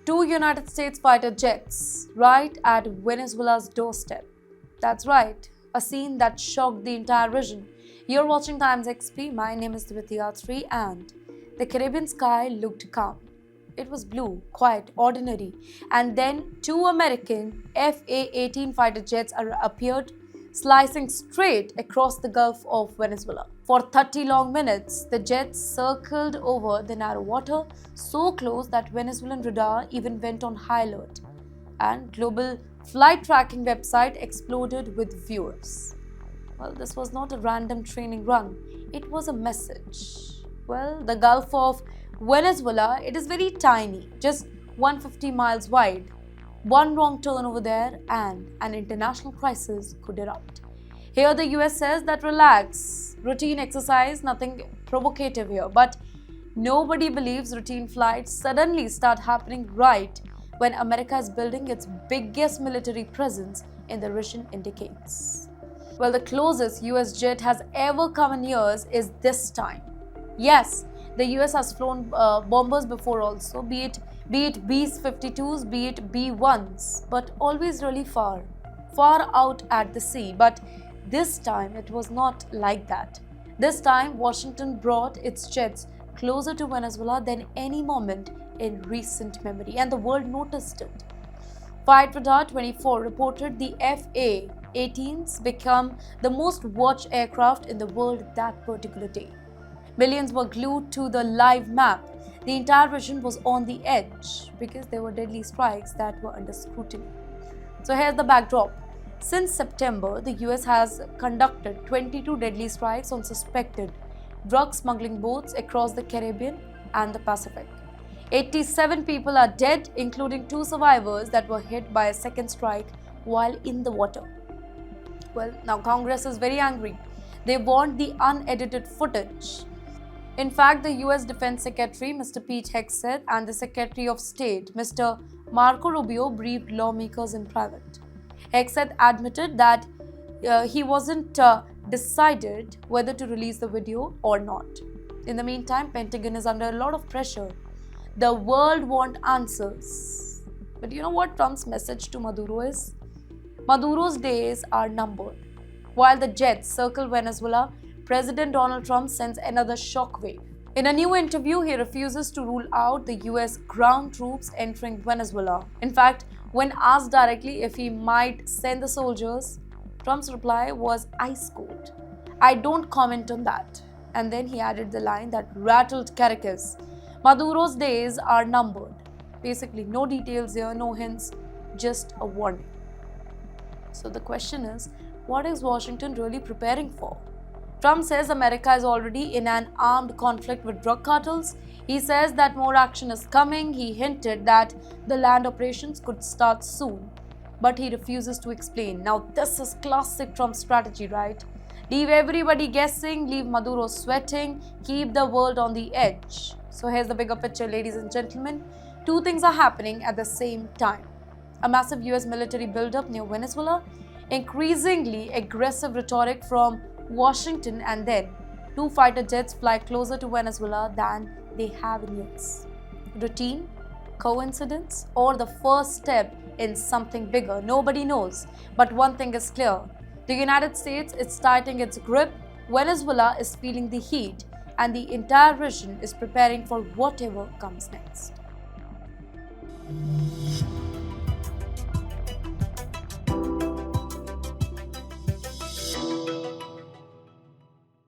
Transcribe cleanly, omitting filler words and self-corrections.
Two United States fighter jets right at Venezuela's doorstep. That's right, a scene that shocked the entire region. You're watching TimesXP. My name is A-18 and the Caribbean sky looked calm. It was blue, quiet, ordinary. And then two American A-18 fighter jets appeared, slicing straight across the Gulf of Venezuela. For 30 long minutes, the jets circled over the narrow water, so close that Venezuelan radar even went on high alert. And global flight tracking website exploded with viewers. Well, this was not a random training run. It was a message. Well, the Gulf of Venezuela, it is very tiny, just 150 miles wide. One wrong turn over there and an international crisis could erupt. Here the US says that relax, routine exercise, nothing provocative here. But nobody believes routine flights suddenly start happening right when America is building its biggest military presence in the region in decades. Well, the closest US jet has ever come in years is this time. Yes, the US has flown bombers before also, be it B-52s, be it B-1s, but always really far out at the sea. But this time it was not like that. This time Washington brought its jets closer to Venezuela than any moment in recent memory, and the world noticed it. Flight Radar 24 reported the FA-18s become the most watched aircraft in the world that particular day. Millions were glued to the live map. The entire region was on the edge because there were deadly strikes that were under scrutiny. So here's the backdrop. Since September, the US has conducted 22 deadly strikes on suspected drug smuggling boats across the Caribbean and the Pacific. 87 people are dead, including 2 survivors that were hit by a second strike while in the water. Well, now Congress is very angry. They want the unedited footage. In fact, the US Defense Secretary, Mr. Pete Hegseth, and the Secretary of State, Mr. Marco Rubio, briefed lawmakers in private. Hegseth admitted that he wasn't decided whether to release the video or not. In the meantime, Pentagon is under a lot of pressure. The world wants answers. But you know what Trump's message to Maduro is? Maduro's days are numbered. While the jets circle Venezuela, President Donald Trump sends another shockwave. In a new interview, he refuses to rule out the US ground troops entering Venezuela. In fact, when asked directly if he might send the soldiers, Trump's reply was ice cold. I don't comment on that. And then he added the line that rattled Caracas. Maduro's days are numbered. Basically, no details here, no hints, just a warning. So the question is, what is Washington really preparing for? Trump says America is already in an armed conflict with drug cartels. He says that more action is coming. He hinted that the land operations could start soon. But he refuses to explain. Now, this is classic Trump strategy, right? Leave everybody guessing, leave Maduro sweating, keep the world on the edge. So here's the bigger picture, ladies and gentlemen. Two things are happening at the same time. A massive US military buildup near Venezuela, increasingly aggressive rhetoric from Washington, and then 2 fighter jets fly closer to Venezuela than they have in years. Routine? Coincidence? Or the first step in something bigger? Nobody knows. But one thing is clear. The United States is tightening its grip, Venezuela is feeling the heat, and the entire region is preparing for whatever comes next.